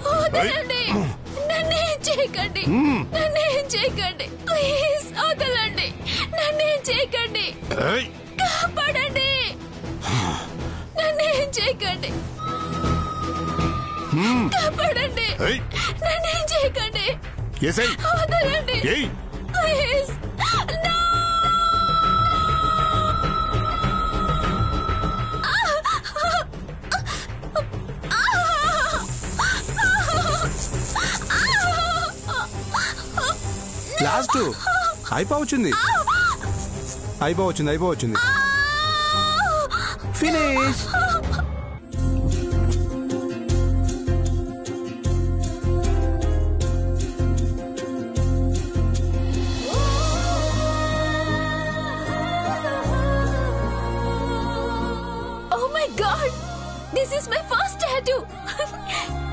వదలండి, నన్నేం చేయకండి, నన్నేం చేయకండి, ప్లీజ్ వదలండి, నన్నేం చేయకండి, కాపాడండి, నన్నేం చేయకండి, కాపాడండి, నన్నేం చేయకండి, వదలండి ప్లీజ్. లాస్ట్ అయిపోవచ్చింది ఫినిష్.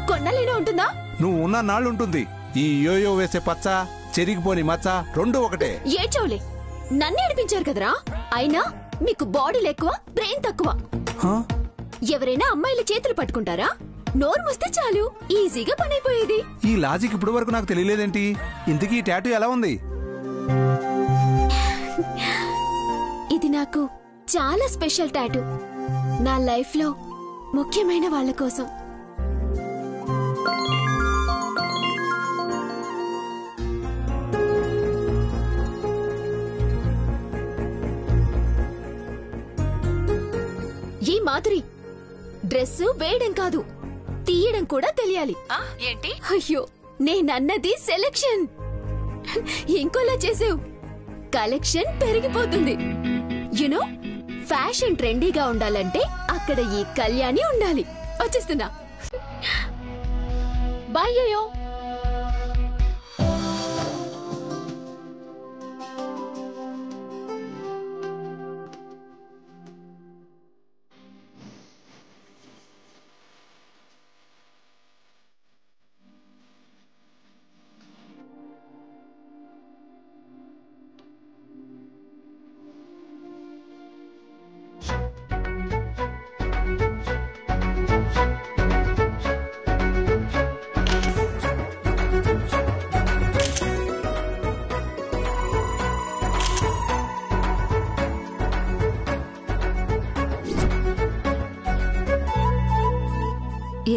కొన్నాళ్ళైనా ఉంటుందా? నువ్వు ఉన్న నాళ్ళు ఉంటుంది. ఈ యోయో వేసే పచ్చ, చెరిగిపోని మచ్చ రెండు ఒకటే. ఏడ్చోలే, నన్ను ఏడిపించారు కదరా. అయినా మీకు బాడీలు ఎక్కువ, బ్రెయిన్ తక్కువ. ఎవరైనా అమ్మాయిల చేతులు పట్టుకుంటారా? నోరు మూస్తే చాలు, ఈజీగా పని అయిపోయేది. ఈ లాజిక్ ఇప్పుడు వరకు నాకు తెలియలేదేంటి? ఇంతకీ టాటూ ఎలా ఉంది? ఇది నాకు చాలా స్పెషల్ టాటూ. నా లైఫ్ లో ముఖ్యమైన వాళ్ళ కోసం. ఈ మాధురి, డ్రెస్ వేయడం కాదు, తీయడం కూడా తెలియాలి. ఏంటి? అయ్యో, నేనన్నది సెలెక్షన్. ఇంకోలా చేసావు, కలెక్షన్ పెరిగిపోతుంది. యునో, ఫ్యాషన్ ట్రెండీగా ఉండాలంటే అక్కడ ఈ కళ్యాణి ఉండాలి. వచ్చేస్తున్నా. Bye yo-yo.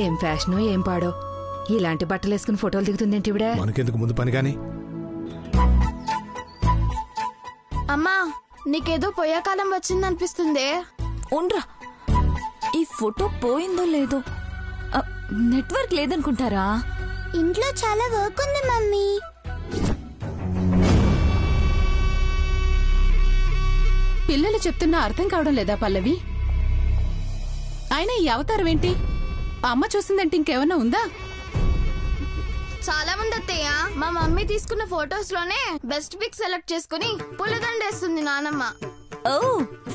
ఏం ఫ్యాషను ఏం పాడో, ఇలాంటి బట్టలు వేసుకుని ఫోటోలు దిగుతుందేంటి ఇవిడ? మనకెందుకు ముందు పని గాని. అమ్మా, నీకేదో పోయాకాలం వచ్చిందనిపిస్తుందే. ఉండ్రా, ఈ ఫోటో పోయిందో లేదో, నెట్వర్క్ లేదనుకుంటారా? ఇంట్లో చాలా వర్క్ ఉంది మమ్మీ. పిల్లలు చెప్తున్నా అర్థం కావడం లేదా పల్లవి? అయినా ఈ అవతారం ఏంటి? అమ్మ చూసిందంటే ఇంకేమన్నా ఉందా? చాలా మంది అత్తయ్య, మా మమ్మీ తీసుకున్న ఫొటోస్ లోనే బెస్ట్ పిక్ సెలెక్ట్ చేసుకుని పుల్లదండేస్తుంది నానమ్మ. ఓ,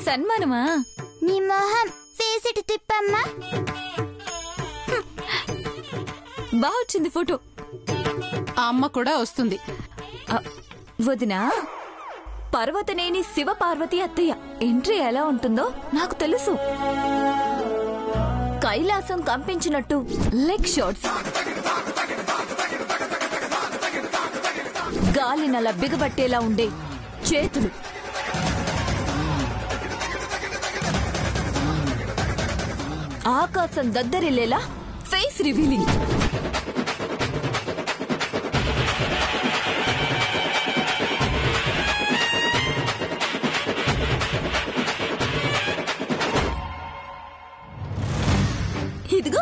సన్మానమా? నీ మొహం ఫేస్ ఇటు తిప్పమ్మా. బాగా వచ్చింది ఫోటో. ఆ అమ్మ కూడా వస్తుంది. వదినా, పర్వతనేని శివ పార్వతి అత్తయ్య ఎంట్రీ ఎలా ఉంటుందో నాకు తెలుసు. కైలాసం కంపించినట్టు లెగ్ షాట్స్, గాలి నల బిగబట్టేలా ఉండే చేతులు, ఆకాశం దద్దరిల్లేలా ఫేస్ రివీలింగ్, ఇదిగో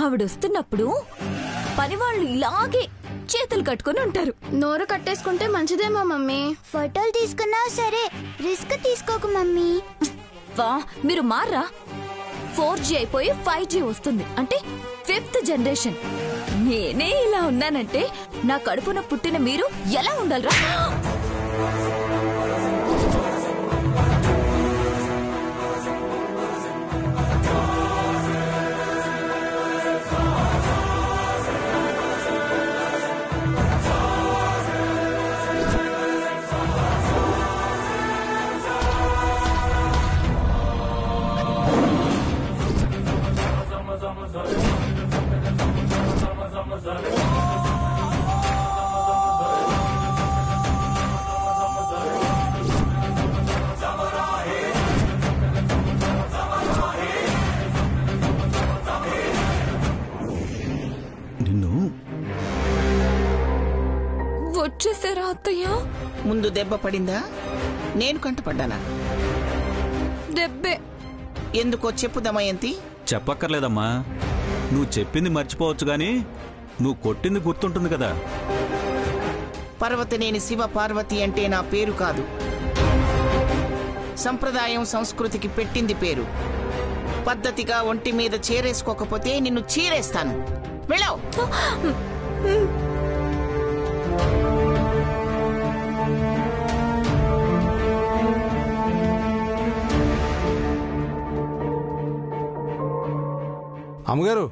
ఆవిడొస్తున్నప్పుడు పనివాళ్ళు ఇలాగే చేతులు కట్టుకుని ఉంటారు. నోరు కట్టేసుకుంటే మంచిదేమో మమ్మీ. ఫోటోలు తీసుకున్నా సరే, రిస్క్ తీసుకోకు మమ్మీ. వా, మీరు మార్రా. 4G అయిపోయి 5G వస్తుంది, అంటే 5th జనరేషన్. నేనే ఇలా ఉన్నానంటే నా కడుపున పుట్టిన మీరు ఎలా ఉండాలరా? అత్తయ్య? ముందు దెబ్బ పడిందా, నేను కంటపడ్డానా? దెబ్బే. ఎందుకో చెప్పు దమయంతి. చెప్పక్కర్లేదమ్మా, నువ్వు చెప్పింది మర్చిపోవచ్చు గాని నువ్వు కొట్టింది గుర్తుంటుంది కదా. పర్వతనేని శివ పార్వతి అంటే నా పేరు కాదు, సంప్రదాయం సంస్కృతికి పెట్టింది పేరు. పద్ధతిగా ఒంటి మీద చేరేసుకోకపోతే నిన్ను చీరేస్తాను. వెళ్ళావు. అమ్మగారు,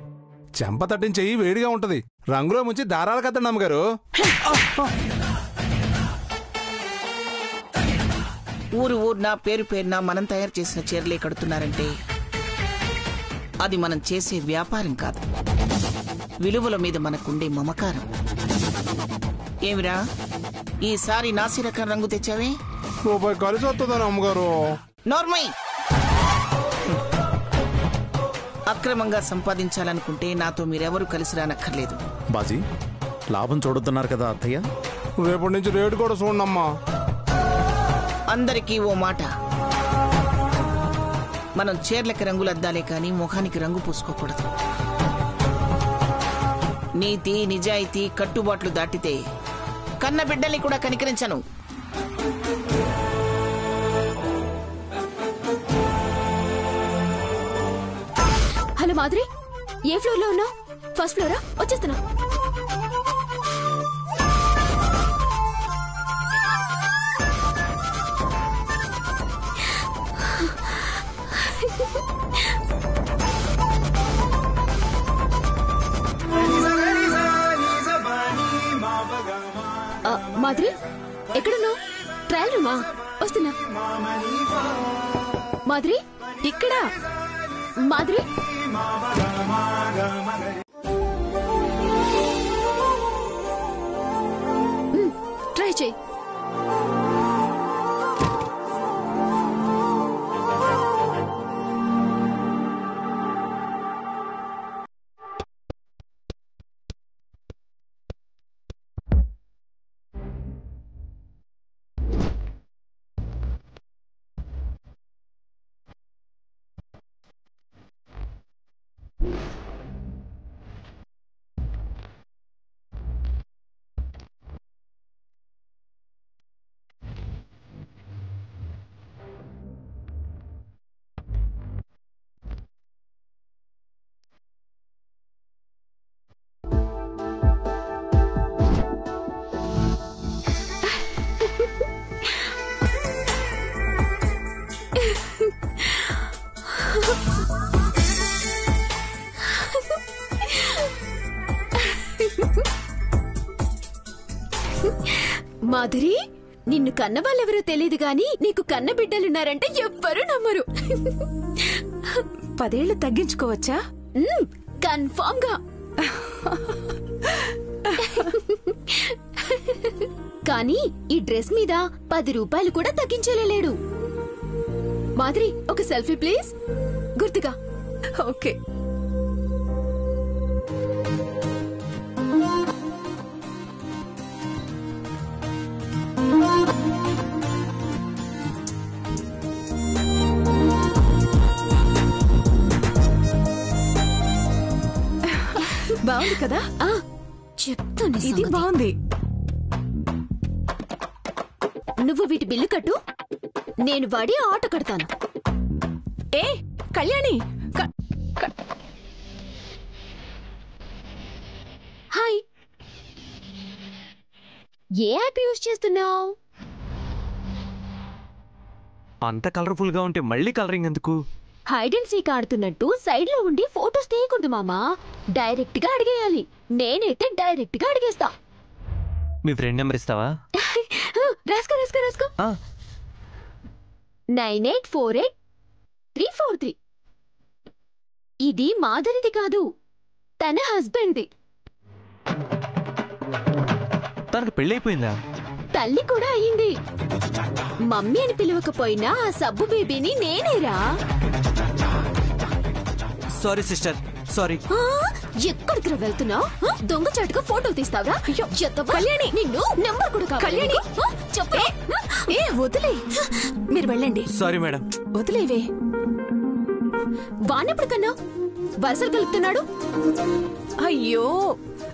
చెంప తట్టిన చెయ్యి వేడిగా ఉంటది, రంగులో ముంచి దారాలు కదండి అమ్మగారు. ఊరున పేరు పేరున మనం తయారు చేసిన చీరలే కడుతున్నారంటే అది మనం చేసే వ్యాపారం కాదు, విలువల మీద మనకుండే మమకారం. ఏమిరా, ఈసారి నాసిరకం రంగు తెచ్చావే? రూపాయి కలిసి వస్తుందని అమ్మగారు. నోర్మై. అక్రమంగా సంపాదించాలనుకుంటే నాతో మీరెవరూ కలిసి రానక్కర్లేదు. బాజీ, లాభం చూడొద్దన్నారు కదా అత్తయ్య. రేపటి నుంచి రేటు కూడా చూడమ్మా. అందరికీ ఓ మాట, మనం చీరలకి రంగులు అద్దాలే కానీ ముఖానికి రంగు పూసుకోకూడదు. నీతి నిజాయితీ కట్టుబాట్లు దాటితే కన్న బిడ్డల్ని కూడా కనికరించను. హలో మాధురి, ఏ ఫ్లోర్ లో ఉన్నావు? First flora? వచ్చేస్తున్నా. మాధురి, ఎక్కడున్నావు? ట్రయల్ రూమా? వస్తున్నా. మాధురి, ఇక్కడ. మాధురి, ట్రై చేయి. మాధురి, నిన్ను కన్న వాళ్ళెవరో తెలియదు గాని నీకు కన్న బిడ్డలున్నారంటే ఎవ్వరూ నమ్మరు. 10 ఏళ్లు తగ్గించుకోవచ్చా? కన్ఫర్మ్ గా. కానీ ఈ డ్రెస్ మీద 10 రూపాయలు కూడా తగ్గించలేడు. మాధురి, ఒక సెల్ఫీ ప్లీజ్, గుర్తుగా. ఓకే. బాగుంది కదా? చెప్తాను. ఇది బాగుంది. నువ్వు వీటి బిల్లు కట్టు, నేను వాడి ఆటో కడతాను. ఏ కళ్యాణి, హాయ్. ఏ యాప్ యూజ్ చేస్తున్నావు? అంత కలర్ఫుల్ గా ఉంటే మళ్ళీ కలరింగ్ ఎందుకు? హైడ్ అండ్ సీక్ ఆడుతున్నట్టు సైడ్ లో ఉండి ఫోటోస్ తీయకూడదు మామా, డైరెక్ట్ గా అడిగేయాలి. నేనైతే డైరెక్ట్ గా అడిగేస్తా. మీ ఫ్రెండ్ నెంబర్ ఇస్తావా? రాసుకో రాసుకో రాసుకో. 98483433. ఇది మాధురిది కాదు, తన హస్బెండ్ది. తనకు పెళ్ళైపోయిందా? తల్లి కూడా అయ్యింది. మమ్మీ అని పిలవకపోయినా ఆ సబ్బు బేబీని నేనేరా. Sorry sister, sorry. ఎక్కడికి వెళ్తున్నావు? దొంగ చాటుగా ఫోటోలు తీస్తావరా? కళ్యాణి నిన్ను నెంబర్ కూడా కావాలి. కళ్యాణి చెప్పే. వదిలే, మీరు వెళ్ళండి. Sorry madam. వదిలేవే. వానెప్పుడు కన్నా వరుసలు కలుపుతున్నాడు. అయ్యో,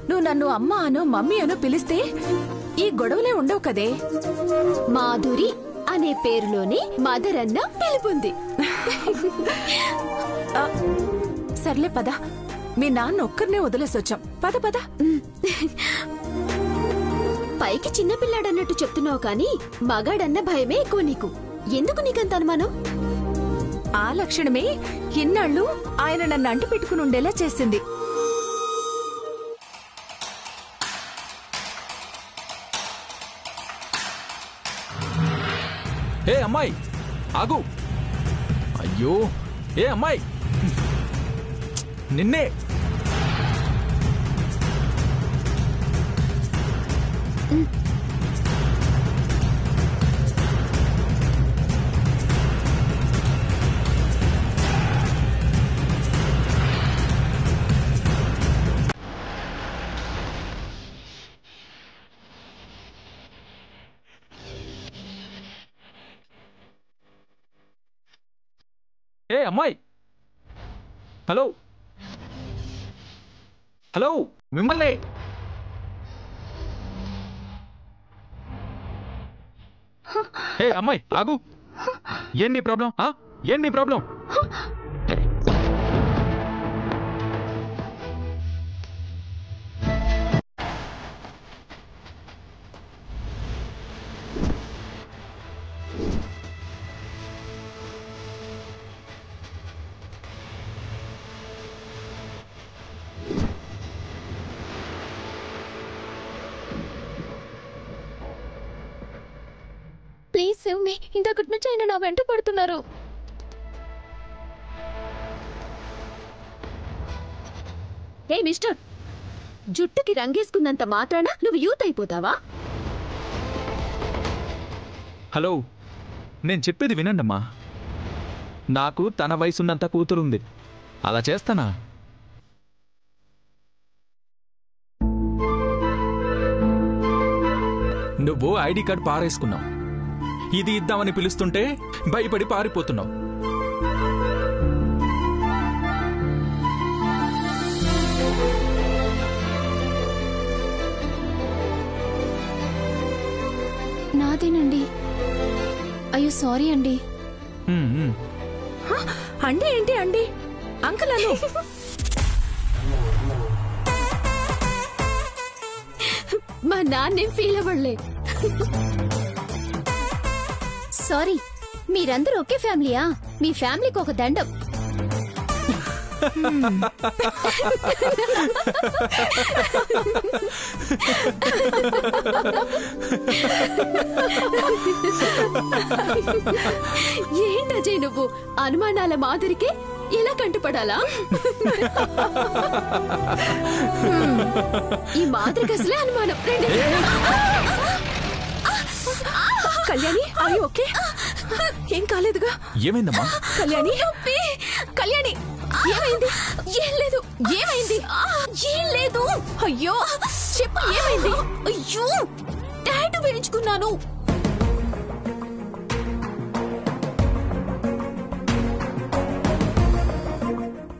నువ్వు నన్ను అమ్మ అను మమ్మీ అను పిలిస్తే ఈ గొడవలే ఉండవు కదే. మాధురి అనే పేరులోని మదర్ అన్న పిలుపుంది. సర్లే పద, మీ నాన్న ఒక్కరినే వదిలేసొచ్చాం. పద పద. పైకి చిన్నపిల్లాడన్నట్టు చెప్తున్నావు కానీ మగాడన్న భయమే ఎక్కువ నీకు. ఎందుకు నీకంత అనుమానం? ఆ లక్షణమే ఇన్నాళ్ళు ఆయన నన్ను అంటి పెట్టుకుని ఉండేలా చేసింది. ఏ అమ్మాయి ఆగు. అయ్యో, ఏ అమ్మాయి నిన్నే. ఏ అమ్మాయి, హలో హలో, మిమ్మల్ని. ఏ అమ్మాయి ఆగు. ఏం నీ ప్రాబ్లం? ఏం నీ ప్రాబ్లం? Please save me. ఇంతకటి నుంచి ఆయన నా వెంట పడుతున్నారు. ఏ మిస్టర్, జుట్టుకి రంగేసుకున్నంత మాత్రాన నువ్వు యూత్ అయిపోతావా? హలో, నేను చెప్పేది వినండమ్మా. నాకు తన వయసున్నంత కూతురుంది. అలా చేస్తానా? నువ్వు ఐడి కార్డ్ పారేసుకున్నావు. ఇది ఇద్దామని పిలుస్తుంటే భయపడి పారిపోతున్నావు. నాదేనండి. అయ్యో సారీ అండి. అండి ఏంటి అండి? అంకుల్ అను. మా నాన్నేం ఫీల్ అవ్వలే. సారీ, మీరందరూ ఒకే ఫ్యామిలీయా? మీ ఫ్యామిలీకి ఒక దండం. ఏంటజయ్ నువ్వు అనుమానాల మాదిరికే ఇలా కంటుపడాలా? ఈ మాదిరికి అసలే అనుమానం. కళ్యాణి, అయ్యో ఓకే, ఏం కాలేదుగా? ఏమైందమ్మా? కళ్యాణి, కళ్యాణి ఏమైంది? ఏం లేదు. ఏమైంది? ఏం లేదు. అయ్యో చెప్పు, ఏమైంది? అయ్యో టాటూ వేయించుకున్నాను.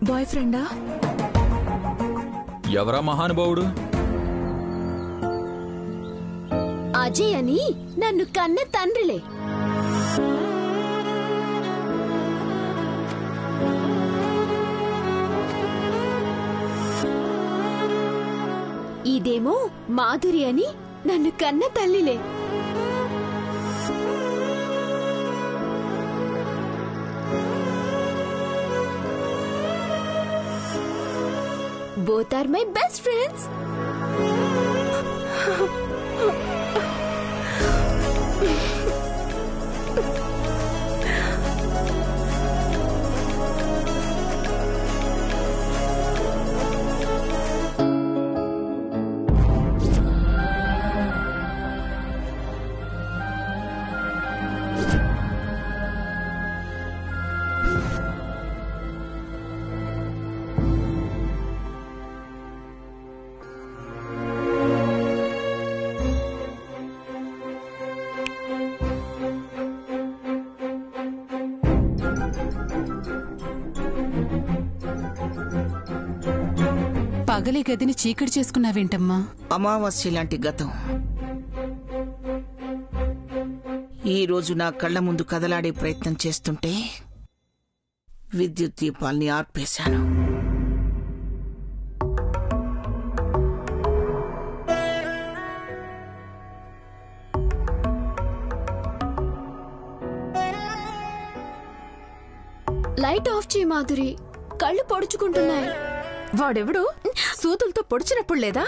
బాయ్ ఫ్రెండా? ఎవరా మహానుభావుడు? అజయ్ అని నన్ను కన్న తండ్రిలే. ఇదేమో మాధురి అని నన్ను కన్న తల్లిలే. Both are my best friends. పగలే గదిని చీకటి చేసుకున్నావేంటమ్మా? అమావాస్య లాంటి గతం ఈ రోజు నా కళ్ల ముందు కదలాడే ప్రయత్నం చేస్తుంటే విద్యుత్ దీపాల్ని ఆర్పేశాను. లైట్ ఆఫ్ చేయి మాధురి, కళ్ళు పొడుచుకుంటున్నాయి. వాడెవడు సూతులతో పొడిచినప్పుడు లేదా?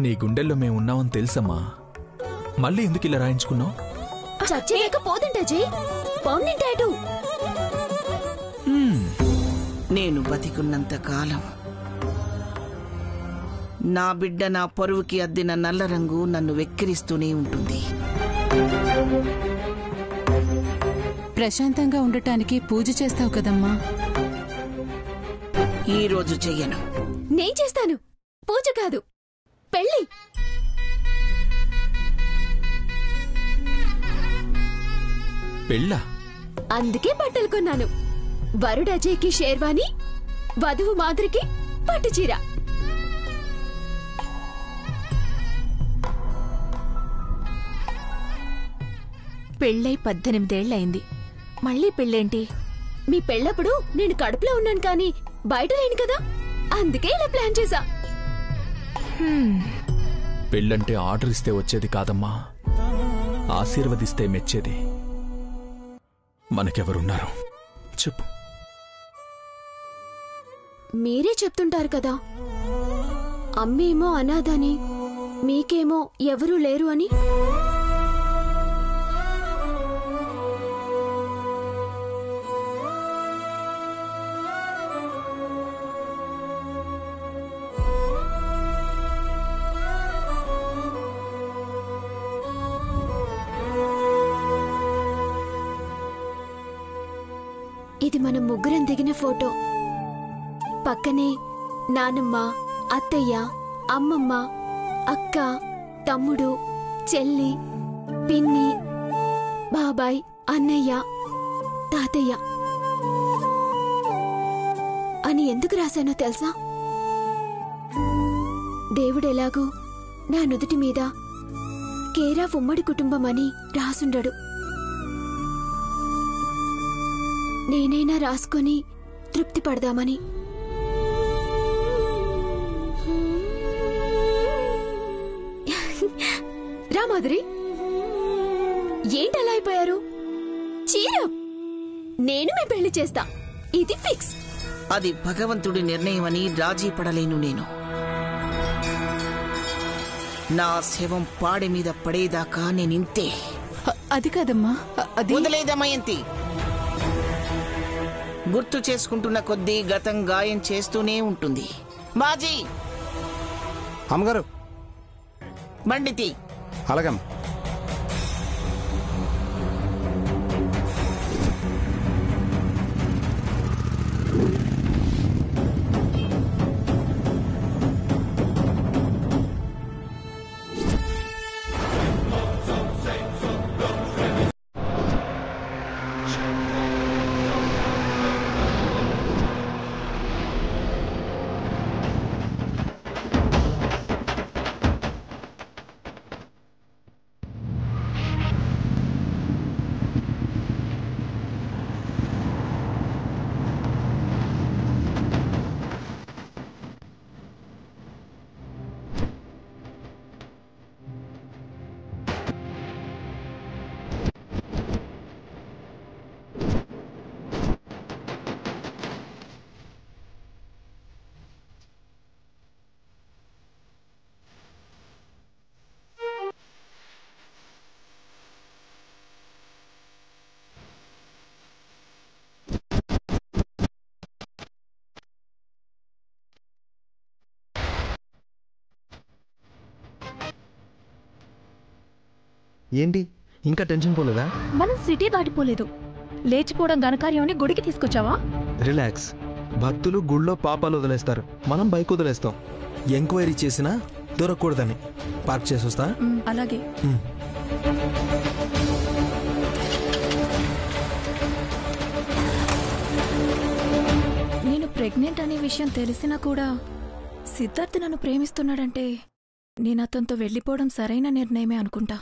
నీ గుండెల్లో మేము ఉన్నామని తెలుసమ్మా. మళ్ళీ ఎందుకు ఇలా రాయించుకున్నావు? చచ్చేయక పోతుంటే జై పౌండింటాడు. నేను బతికున్నంత కాలం నా బిడ్డ నా పరువుకి అద్దిన నల్ల రంగు నన్ను వెక్కిరిస్తూనే ఉంటుంది. ప్రశాంతంగా ఉండటానికి పూజ చేస్తావు కదమ్మా. ఈ రోజు చెయ్యను. నేను చేస్తాను. పూజ కాదు, పెళ్లి. పెళ్ళా? అందుకే బట్టలు కొన్నాను. వరుడు అజయ్కి షేర్వాణి, వధువు మాధురికి పట్టుచీర. పెళ్ళై 18 ఏళ్లయింది, మళ్ళీ పెళ్ళేంటి? మీ పెళ్ళప్పుడు నేను కడుపులో ఉన్నాను కానీ బయట లేను కదా, అందుకే ఇలా ప్లాన్ చేశా. పెళ్ళంటే ఆర్డర్ ఇస్తే వచ్చేది కాదమ్మా, ఆశీర్వదిస్తే మెచ్చేది. మనకెవరున్నారు చెప్పు? మీరే చెప్తుంటారు కదా, అమ్మేమో అనాథని, మీకేమో ఎవరూ లేరు అని. ఇది మనం ముగ్గురం దిగిన ఫోటో. పక్కనే నానమ్మ, అత్తయ్య, అమ్మమ్మ, అక్క, తమ్ముడు, చెల్లి, పిన్ని, బాబాయ్, అన్నయ్య, తాతయ్య అని ఎందుకు రాశానో తెలుసా? దేవుడెలాగూ నా నుదుటి మీద కేరా ఉమ్మడి కుటుంబం అని రాసుండడు. నేనైనా రాసుకొని తృప్తి పడదామని. రా మాధురి, ఏంటలా అయిపోయారు? చీర నేను మీ పెళ్లి చేస్తా, ఇది ఫిక్స్. అది భగవంతుడి నిర్ణయమని రాజీ పడలేను నేను. నా శవం పాడె మీద పడేదాకా నేనింతే. అది కాదమ్మా, అది వదిలేదమయంతి. గుర్తు చేసుకుంటున్న కొద్దీ గతం గాయం చేస్తూనే ఉంటుంది. బాజీ, అమ్మగారు బండితి. అలాగే. ఏంటి ఇంకా టెన్షన్ పోలేదా? మనం సిటీ దాటిపోలేదు, లేచిపోవడం ఘనకార్యం గుడికి తీసుకొచ్చావా? రిలాక్స్. భక్తులు గుళ్ళో పాపాలు వదిలేస్తారు, మనం బైక్ వదిలేస్తాం. ఎంక్వైరీ చేసినా దొరకకూడదని. పార్క్ చేసి వస్తా. అలాగే. నేను ప్రెగ్నెంట్ అనే విషయం తెలిసినా కూడా సిద్ధార్థ్ నన్ను ప్రేమిస్తున్నాడంటే నేను అతనితో వెళ్ళిపోవడం సరైన నిర్ణయమే అనుకుంటా.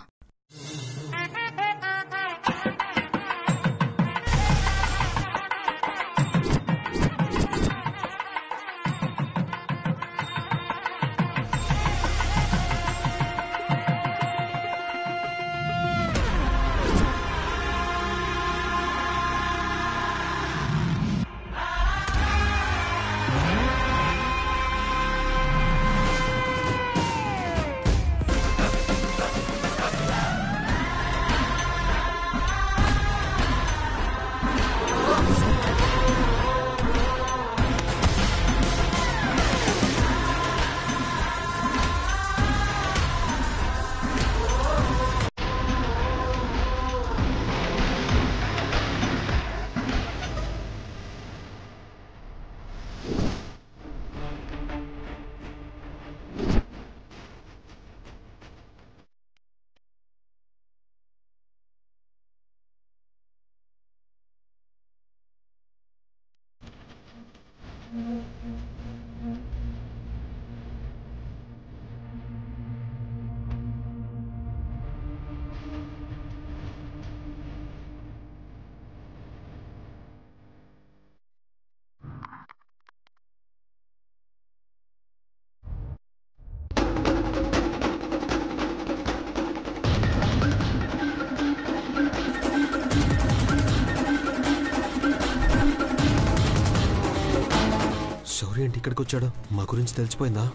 శౌర్య ఏంటి ఇక్కడికి వచ్చాడు? మా గురించి తెలిసిపోయిందా?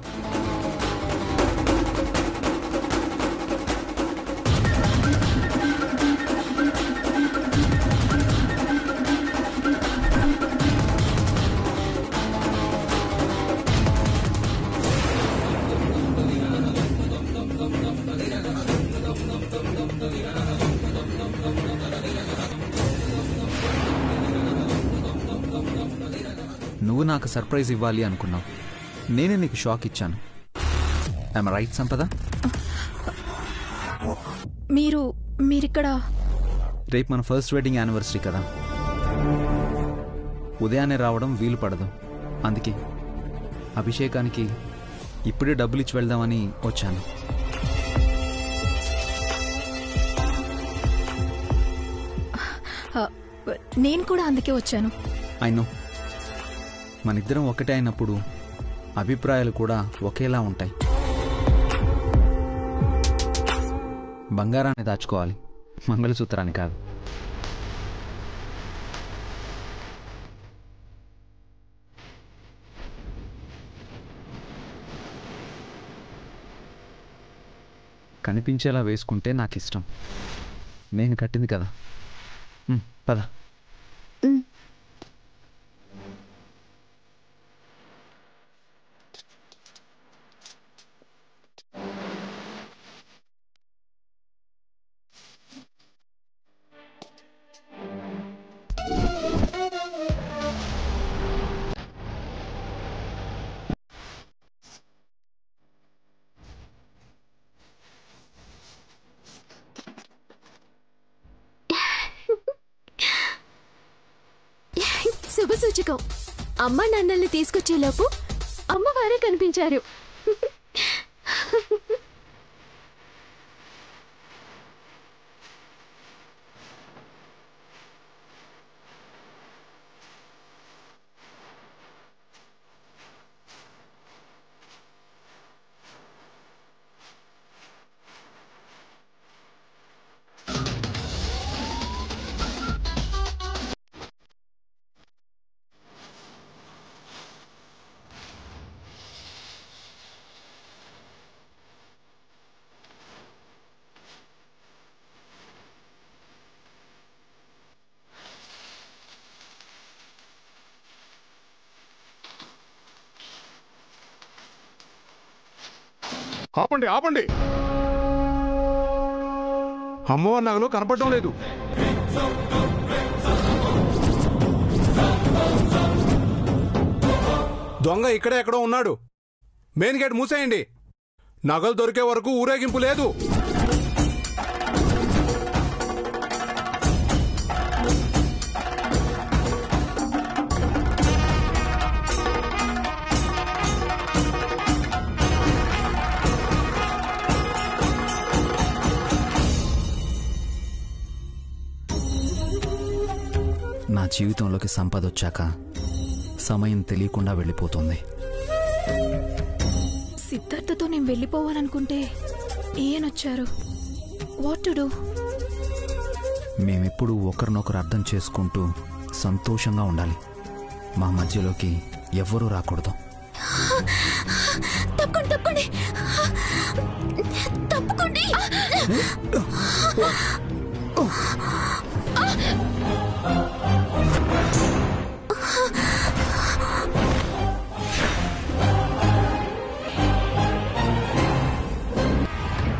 నువ్వు నాకు సర్ప్రైజ్ ఇవ్వాలి అనుకున్నావు, నేనే నీకు షాక్ ఇచ్చాను. ఐఎమ్ రైట్ సంపద? మీరిక్కడ రేపు మన ఫస్ట్ వెడ్డింగ్ యానివర్సరీ కదా, ఉదయాన్నే రావడం వీలు పడదు. అందుకే అభిషేకానికి ఇప్పుడే డబ్బులు ఇచ్చి వెళ్దామని వచ్చాను. నేను కూడా అందుకే వచ్చాను. అయినో మనిద్దరం ఒకటే అయినప్పుడు అభిప్రాయాలు కూడా ఒకేలా ఉంటాయి. బంగారాన్ని దాచుకోవాలి, మంగళసూత్రాన్ని కాదు. కనిపించేలా వేసుకుంటే నాకు ఇష్టం. నేను కట్టింది కదా. పద. శుభసూచకం. అమ్మ నాన్నల్ని తీసుకొచ్చేలోపు అమ్మవారే కనిపించారు. ఆపండి ఆపండి, అమ్మవారి నగలు కనపడటం లేదు. దొంగ ఇక్కడే ఎక్కడో ఉన్నాడు. మెయిన్ గేట్ మూసేయండి. నగలు దొరికే వరకు ఊరేగింపు లేదు. నా జీవితంలోకి సంపద వచ్చాక సమయం తెలియకుండా వెళ్ళిపోతుంది. సిద్ధార్థతో నేను వెళ్ళిపోవాలనుకుంటే ఈయనొచ్చారు. What to do? మేమెప్పుడు ఒకరినొకరు అర్థం చేసుకుంటూ సంతోషంగా ఉండాలి. మా మధ్యలోకి ఎవ్వరూ రాకూడదు. తప్పకండి తప్పకండి.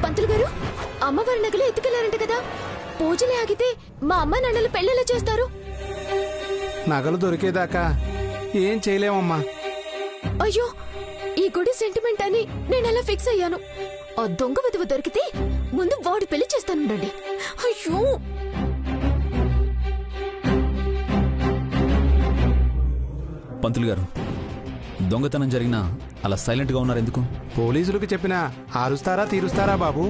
పంతులు గారు, అమ్మవారి నగలు ఎత్తుకెళ్లారంట కదా, పూజలే ఆగితే మా అమ్మ నాన్నలు పెళ్ళెలా చేస్తారు? నగలు దొరికేదాకా ఏం చేయలేమమ్మా. అయ్యో, ఈ గుడి సెంటిమెంట్ అని నేను అలా ఫిక్స్ అయ్యాను. ఆ దొంగ విధవ దొరికితే ముందు వాడి పెళ్లి చేస్తానుండండి. అయ్యో, పంతులు గారు, దొంగతనం జరిగినా అలా సైలెంట్గా ఉన్నారు ఎందుకు? పోలీసులకు చెప్పినా ఆరుస్తారా తీరుస్తారా బాబు?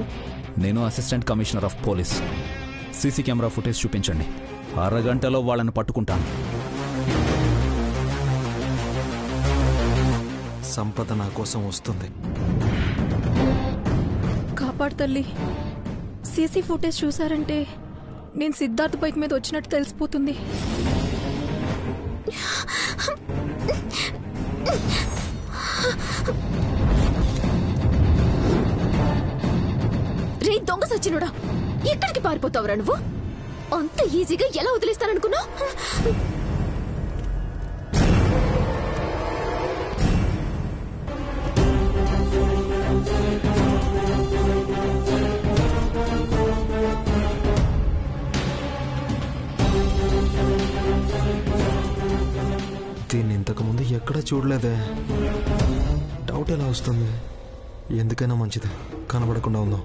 నేను assistant commissioner of police. CC camera footage చూపించండి. అరగంటలో వాళ్ళని పట్టుకుంటాను. సంపద నా కోసం వస్తుంది. కాపాడు తల్లి. సీసీ ఫుటేజ్ చూసారంటే నేను సిద్ధార్థ్ బైక్ మీద వచ్చినట్టు తెలిసిపోతుంది. రే దొంగ సచ్చినుడా, ఎక్కడికి పారిపోతావురా నువ్వు? అంత ఈజీగా ఎలా వదిలేస్తాననుకున్నావు? దీన్ని ఇంతకుముందు ఎక్కడా చూడలేదే. డౌట్ ఎలా వస్తుంది? ఎందుకైనా మంచిది కనబడకుండా ఉందాం.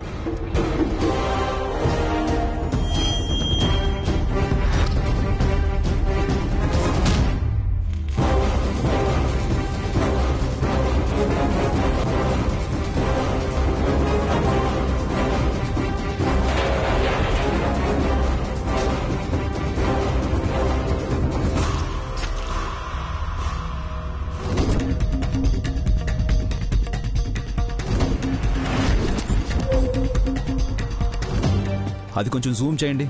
అది కొంచెం జూమ్ చేయండి.